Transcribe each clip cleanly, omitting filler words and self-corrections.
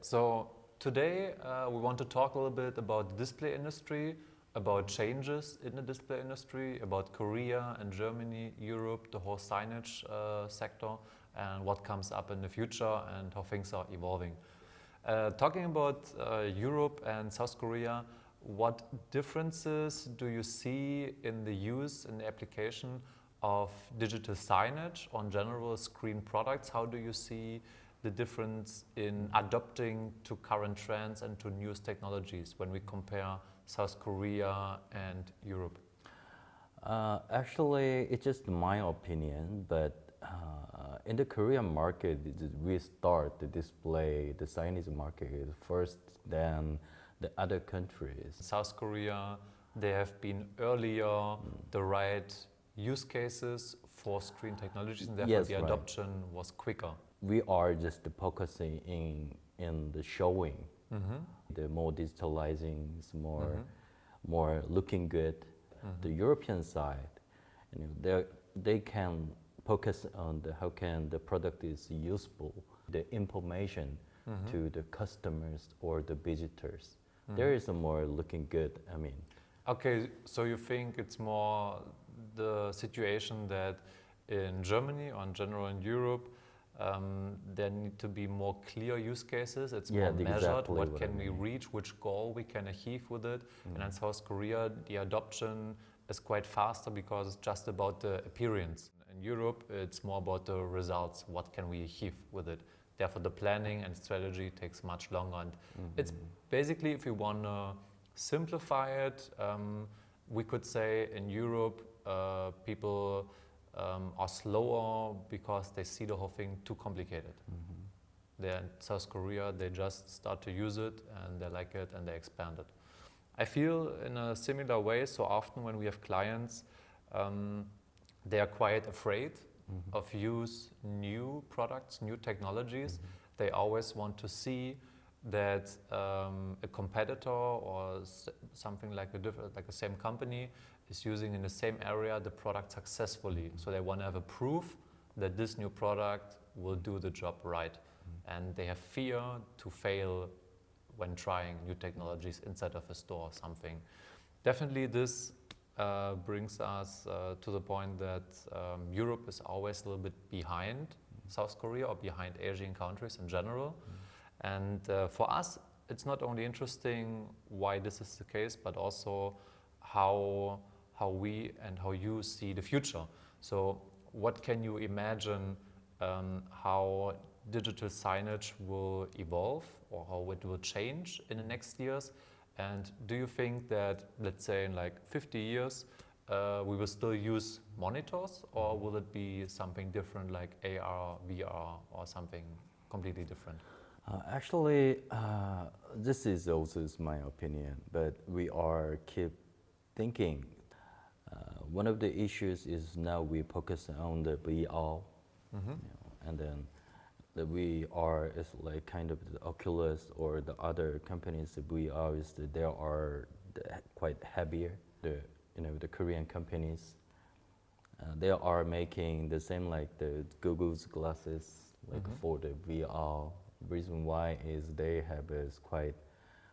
So today we want to talk a little bit about the display industry, about changes in the display industry, about Korea and Germany, Europe, the whole signage sector, and what comes up in the future and how things are evolving. Talking about Europe and South Korea, what differences do you see in the use and the application of digital signage on general screen products? How do you see the difference in adopting to current trends and to newest technologies when we compare South Korea and Europe? Actually, it's just my opinion, but in the Korean market, we start the display, the signage market is first than the other countries. South Korea, they have been earlier the right use cases for screen technologies, and therefore Yes, the right. adoption was quicker. We are just focusing in the showing, the more digitalizing, more looking good. The European side, they can focus on how can the product is useful, the information to the customers or the visitors. There is a more looking good. Okay, so you think it's more the situation that in Germany or in general in Europe, there need to be more clear use cases. It's more measured. Exactly what can we reach, which goal we can achieve with it. And in South Korea, the adoption is quite faster because it's just about the appearance. In Europe, it's more about the results. What can we achieve with it? Therefore, the planning and strategy takes much longer. And it's basically, if you want to simplify it, we could say in Europe, people are slower because they see the whole thing too complicated. There in South Korea, they just start to use it and they like it and they expand it. I feel in a similar way, so often when we have clients, they are quite afraid of use new products, new technologies. They always want to see that a competitor or something like the same company is using in the same area the product successfully. So they want to have a proof that this new product will do the job right. And they have fear to fail when trying new technologies inside of a store or something. Definitely this brings us to the point that Europe is always a little bit behind South Korea or behind Asian countries in general. And for us, it's not only interesting why this is the case, but also how we and how you see the future. So what can you imagine how digital signage will evolve or how it will change in the next years? And do you think that, let's say in like 50 years, we will still use monitors, or will it be something different like AR, VR, or something completely different? Actually, this is also my opinion, but we are keep thinking. One of the issues is now we focus on the VR, and then the VR is like kind of the Oculus or the other companies. The VR is they are quite heavier. The Korean companies, they are making the same like the Google's glasses, like for the VR. Reason why is they have quite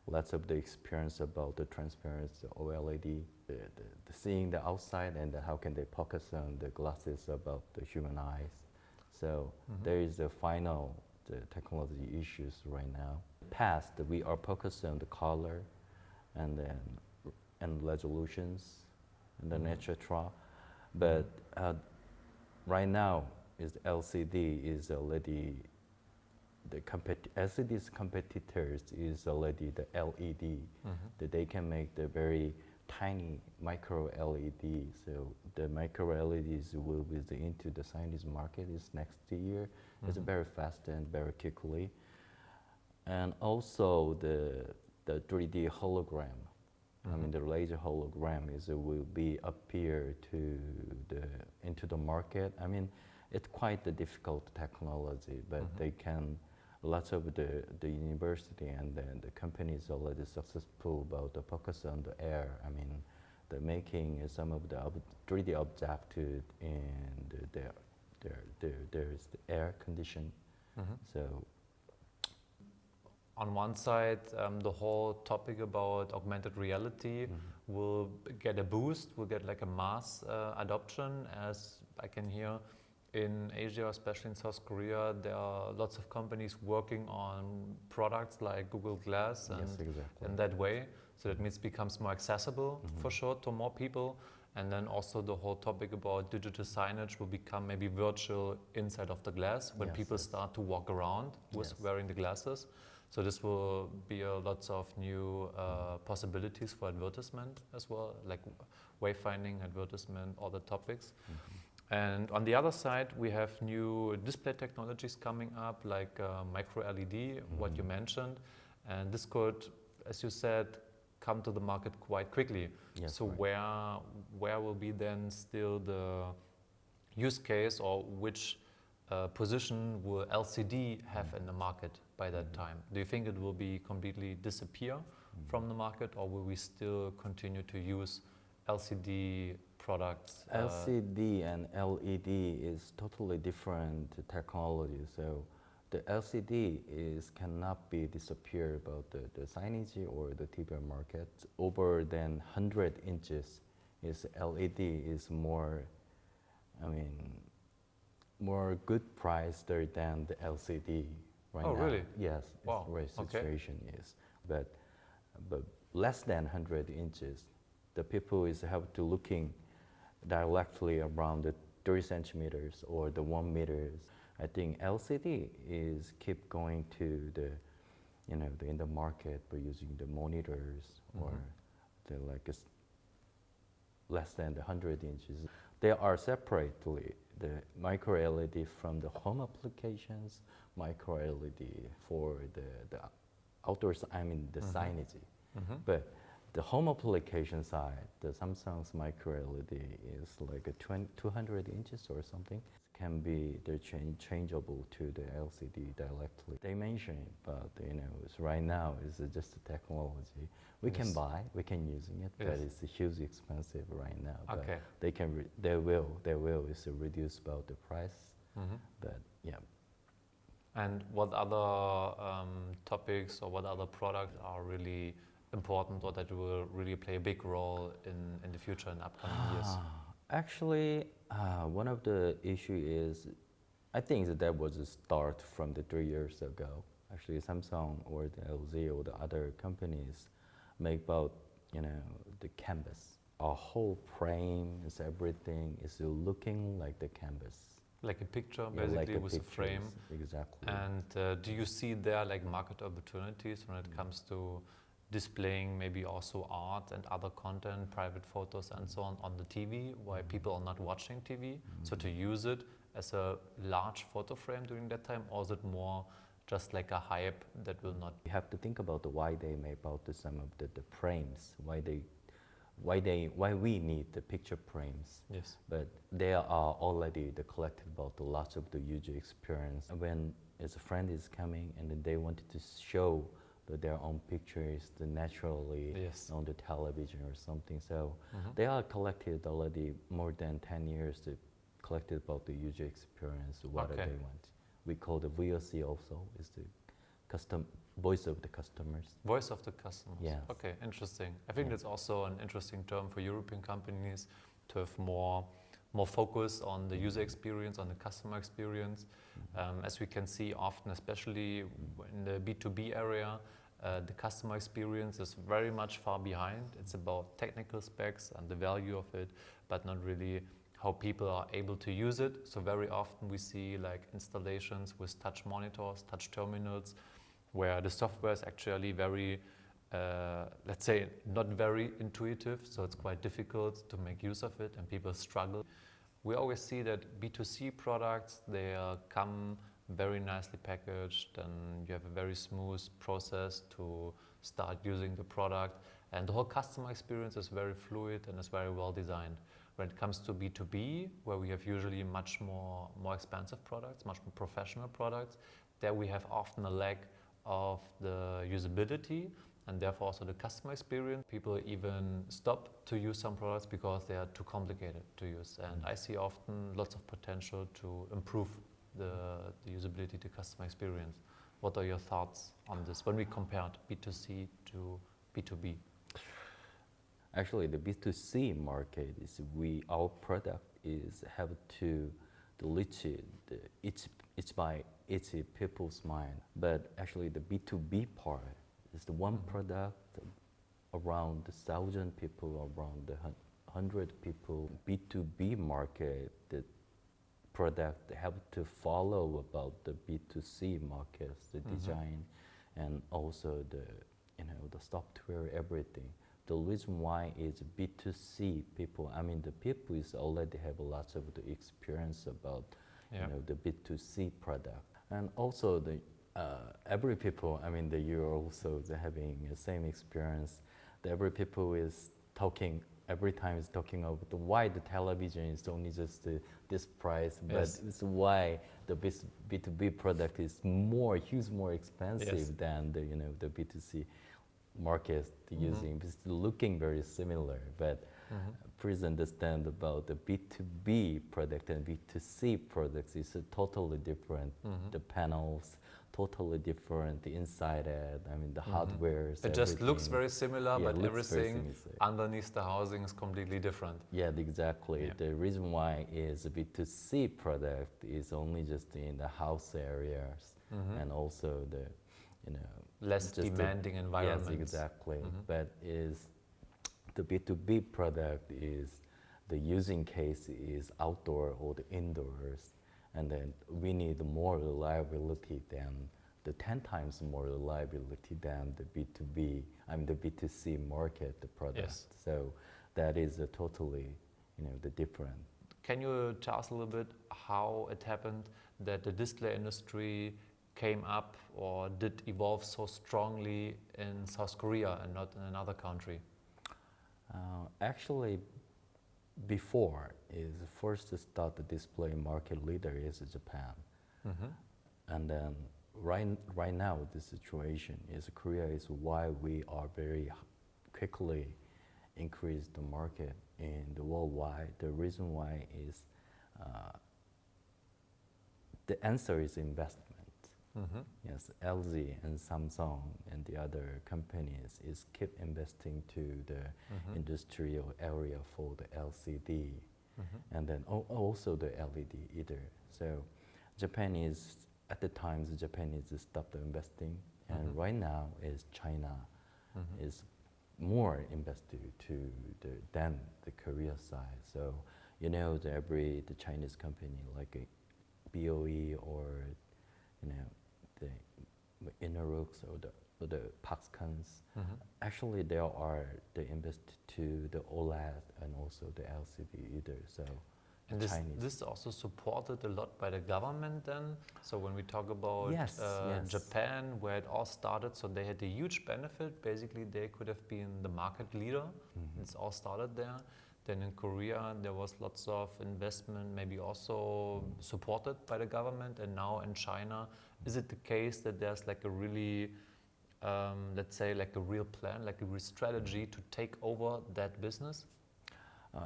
lots of the experience about the transparency OLED, the seeing the outside, and how can they focus on the glasses about the human eyes. So there is the technology issues right now. Past, we are focused on the color and resolutions and then etc. But right now is LCD is already LCD's competitors is already the LED. That they can make the very tiny micro LED. So the micro LEDs will be into the signage market is next year. It's very fast and very quickly. And also the 3D hologram. The laser hologram will be appear into the market. It's quite a difficult technology, but they can. Lots of the university and then the companies already successful about the focus on the air. The making some of the 3D object in there's the air condition. So on one side, the whole topic about augmented reality will get a boost, will get like a mass adoption, as I can hear in Asia, especially in South Korea, there are lots of companies working on products like Google Glass and Yes, exactly. in that way. So that means it becomes more accessible for sure to more people. And then also the whole topic about digital signage will become maybe virtual inside of the glass when Yes, people yes. start to walk around with Yes. wearing the glasses. So this will be lots of new possibilities for advertisement as well, like wayfinding, advertisement, all the topics. And on the other side, we have new display technologies coming up, like micro LED, what you mentioned. And this could, as you said, come to the market quite quickly. Yes, so right. where will be then still the use case, or which position will LCD have in the market by that time? Do you think it will be completely disappear from the market, or will we still continue to use LCD products? LCD and LED is totally different technology. So the LCD cannot be disappeared about the signage or the TV market. Over than 100 inches is LED is more, I mean, more good price there than the LCD right now. Oh, really? Yes, Wow. it's the way Okay. situation is. But less than 100 inches, the people have to looking directly around the 3 centimeters or the 1 meters. I think LCD is keep going to the, in the market by using the monitors or the less than the 100 inches. They are separately the micro LED from the home applications, micro LED for the outdoors. I mean the signage. But the home application side, the Samsung's micro LED is like a 200 inches or something. Can be changeable to the LCD directly. They mention it, but it's right now it's just a technology. We can buy, we can using it, but it's hugely expensive right now. Okay. But they will is reduce about the price. But yeah. And what other topics or what other products are really important, or that will really play a big role in the future and upcoming years? Actually, one of the issue is, I think that was a start from the 3 years ago. Actually, Samsung or the LG or the other companies make about, the canvas. Our whole frame is everything is looking like the canvas. Like a picture, Yeah, basically, like a with a frame. Exactly. And do you see there like market opportunities when it comes to displaying maybe also art and other content, private photos and so on the TV, why people are not watching TV? So to use it as a large photo frame during that time, or is it more just like a hype that will not? You have to think about why they make about some of the frames, why we need the picture frames. Yes. But they are already collected about lots of the user experience. When a friend is coming and then they wanted to show their own pictures naturally on the television or something. So they are collected already more than 10 years to collected about the user experience, what they want. We call the VOC also, is the custom voice of the customers. Voice of the customers. Yes. Okay, interesting. I think that's also an interesting term for European companies to have more focus on the user experience, on the customer experience. As we can see often, especially in the B2B area, the customer experience is very much far behind. It's about technical specs and the value of it, but not really how people are able to use it. So very often we see like installations with touch monitors, touch terminals, where the software is actually very, let's say, not very intuitive. So it's quite difficult to make use of it and people struggle. We always see that B2C products, they come very nicely packaged and you have a very smooth process to start using the product. And the whole customer experience is very fluid and is very well designed. When it comes to B2B, where we have usually much more expensive products, much more professional products, there we have often a lack of the usability and therefore also the customer experience. People even stop to use some products because they are too complicated to use. And I see often lots of potential to improve the usability, the customer experience. What are your thoughts on this when we compared B2C to B2B? Actually, the B2C market is our product is have to reach each people's mind. But actually, the B2B part is the one product around 1,000 people, around 100 people. B2B market, the product have to follow about the B2C markets, the design, and also the software, everything. The reason why is B2C people. I mean, the people is already have lots of the experience about the B2C product, and also the every people. I mean, you're also having the same experience. Every people is talking. Every time is talking about why the television is only just this price, but it's why the B2B product is huge more expensive than the B2C market using. It's looking very similar, but please understand about the B2B product and B2C products is totally different. The panels, totally different, the inside it, I mean the hardware. It just looks very similar, but everything underneath the housing is completely different. Yeah, exactly. The reason why is a B2C product is only just in the house areas and also the less demanding environments. Yes, exactly. But is the B2B product is the using case is outdoor or the indoors, and then we need more reliability than the 10 times more reliability than the B2B, the B2C market, the product. Yes. So that is a totally, the different. Can you tell us a little bit how it happened that the display industry came up or did evolve so strongly in South Korea and not in another country? Actually, before is first to start the display market leader is Japan, and then right now the situation is Korea is why we are very quickly increase the market in the worldwide. The reason why is the answer is investment. Yes, LG and Samsung and the other companies is keep investing to the industrial area for the LCD and then also the LED either. So Japan is, at the times Japan is stopped investing, and right now is China is more invested than the Korea side. So the Chinese company like a BOE or the Innolux or the Paxcons, actually they invest to the OLED and also the LCD either. So and this also supported a lot by the government then. So when we talk about Japan, where it all started, so they had a huge benefit. Basically, they could have been the market leader. It's all started there. Then in Korea, there was lots of investment, maybe also supported by the government. And now in China, is it the case that there's like a really, let's say, like a real plan, like a real strategy to take over that business?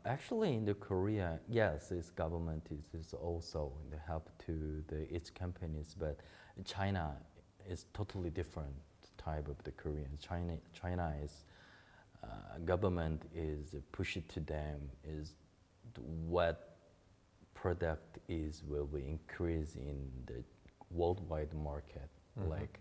Actually, in the Korea, yes, its government is also in the help to its companies, but China is totally different type of the Korean. China is government is push it to them is what product will be increase in the worldwide market, like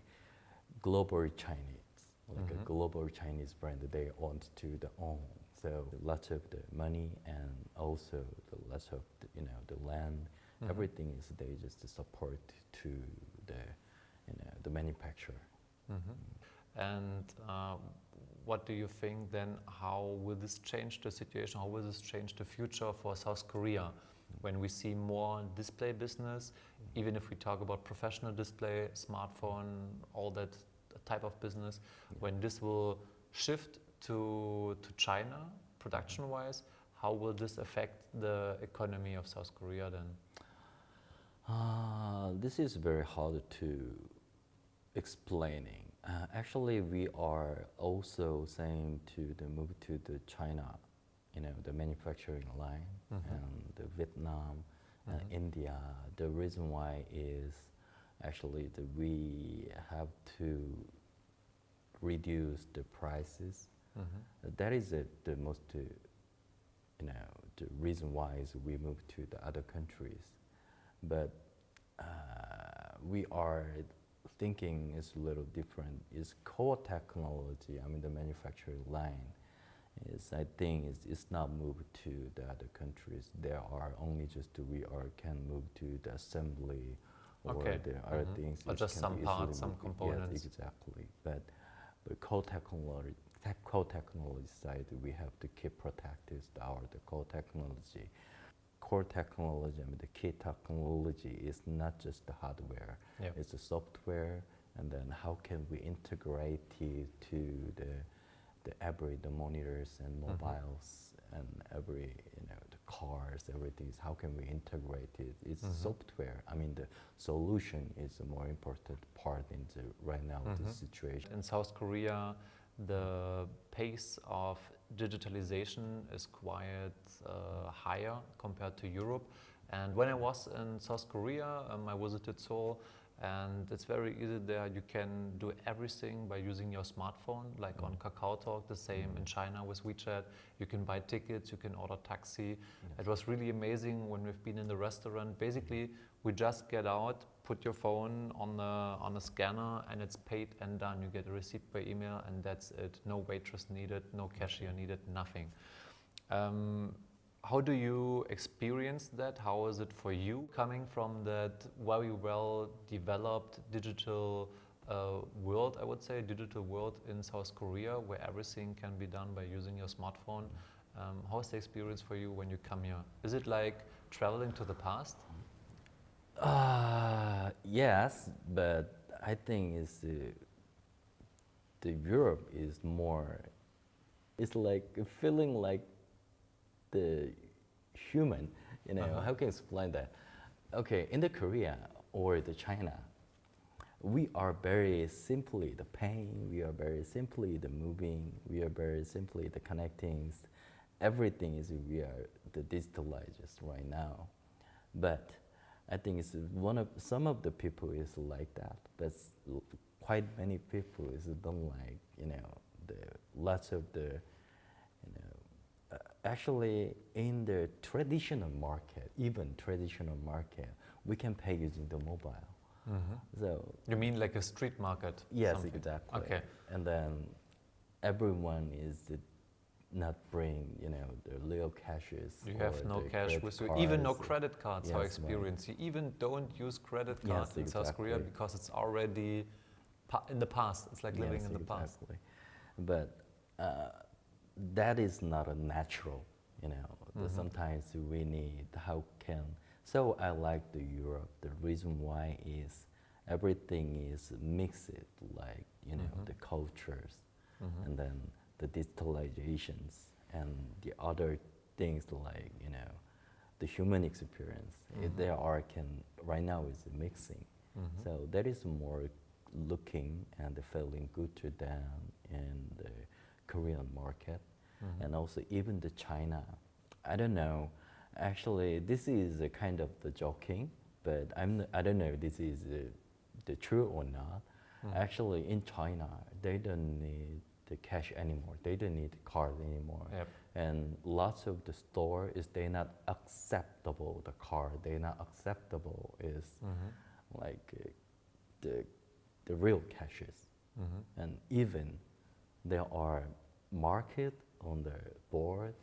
global Chinese, like a global Chinese brand they want to own. So lots of the money and also lots of the land, everything is they just support to the manufacturer. And what do you think then? How will this change the situation? How will this change the future for South Korea when we see more display business? Even if we talk about professional display, smartphone, all that type of business, when this will shift to China, production-wise, how will this affect the economy of South Korea then? This is very hard to explaining. Actually, we are also saying to move to the China, the manufacturing line, and the Vietnam and India. The reason why is actually we have to reduce the prices. That is the most, the reason why is we move to the other countries. But we are thinking is a little different. Is core technology, I mean the manufacturing line, is I think it's not moved to the other countries. There are only just can move to the assembly or the other things. Or just some parts, some components. Yes, exactly. But core technology side, we have to keep protected the core technology. Core technology, I mean the key technology is not just the hardware, it's the software, and then how can we integrate it to the monitors and mobiles and every, the cars, everything is how can we integrate it? It's software. I mean the solution is a more important part in right now the situation. In South Korea, the pace of digitalization is quite higher compared to Europe. And when I was in South Korea, I visited Seoul, and it's very easy there. You can do everything by using your smartphone, like on KakaoTalk, the same in China with WeChat. You can buy tickets, you can order taxi. It was really amazing when we've been in the restaurant. Basically, we just get out, put your phone on a scanner, and it's paid and done. You get a receipt by email, and that's it. No waitress needed, no cashier needed, nothing. How do you experience that? How is it for you? Coming from that very well developed digital world, I would say, digital world in South Korea, where everything can be done by using your smartphone. How is the experience for you when you come here? Is it like traveling to the past? Yes, but I think the Europe is more, it's like feeling like the human, how can I explain that? Okay, in the Korea or the China, we are very simply the pain, we are very simply the moving, we are very simply the connecting. Everything is, we are the digitalized right now. But I think it's some of the people is like that, but quite many people is don't like, lots of the, actually in the traditional market, even traditional market, we can pay using the mobile. So you mean like a street market? Yes, something. exactly. Okay. And then everyone is not bring, the real cashes. You have no cash with you, even no credit cards. Yes, our experience. Right. You even don't use credit cards in South Korea because it's already in the past. It's like living in the past. But that is not a natural, Sometimes we need so I like the Europe. The reason why is everything is mixed, like, the cultures, and then the digitalizations and the other things like, the human experience. Right now is mixing. So that is more looking and feeling good to them in the Korean market, and also even the China. I don't know. Actually, this is a kind of the joking, but I don't know if this is the true or not. Actually, in China, they don't need the cash anymore. They don't need card anymore. Yep. And lots of the store is they not acceptable the card. They not acceptable is like the real cashes. And even there are market on the board,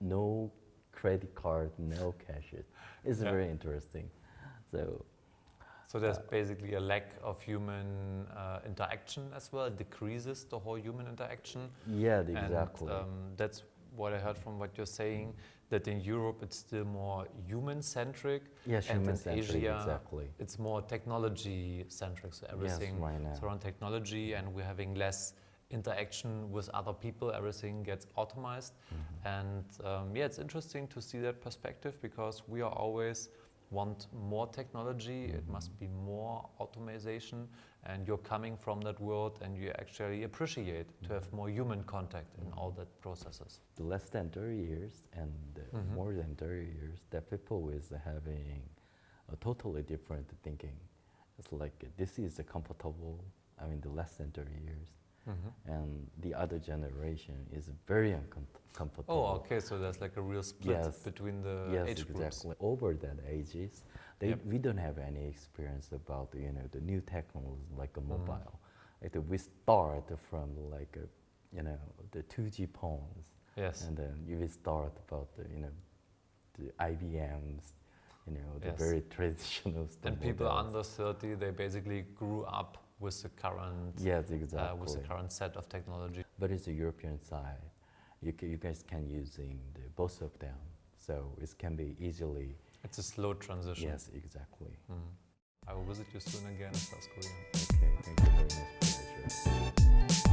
no credit card, no cashes. It's very interesting. So there's basically a lack of human interaction as well. It decreases the whole human interaction. Yeah, exactly. And that's what I heard from what you're saying, that in Europe it's still more human-centric. Yes, human-centric, Asia, exactly. It's more technology-centric, so everything is around technology, and we're having less interaction with other people. Everything gets automized. And it's interesting to see that perspective, because we are always want more technology, it must be more automation, and you're coming from that world and you actually appreciate to have more human contact in all that processes. The less than 30 years and more than 30 years, that people is having a totally different thinking. It's like this is a comfortable. I mean, the less than 30 years, and the other generation is very uncomfortable. Oh, okay. So there's like a real split Yes. between the Yes, age groups. exactly. Over that ages, we don't have any experience about the new technology like a mobile. We start from like the 2G phones. Yes. And then you will start about the IBMs, the Yes. very traditional stuff. And people under 30, they basically grew up with the current, Yes, exactly. with the current set of technology. But it's the European side. You guys can using both of them, so it can be easily. It's a slow transition. Yes, exactly. I will visit you soon again in South Korea. Okay, thank you very much for your interest.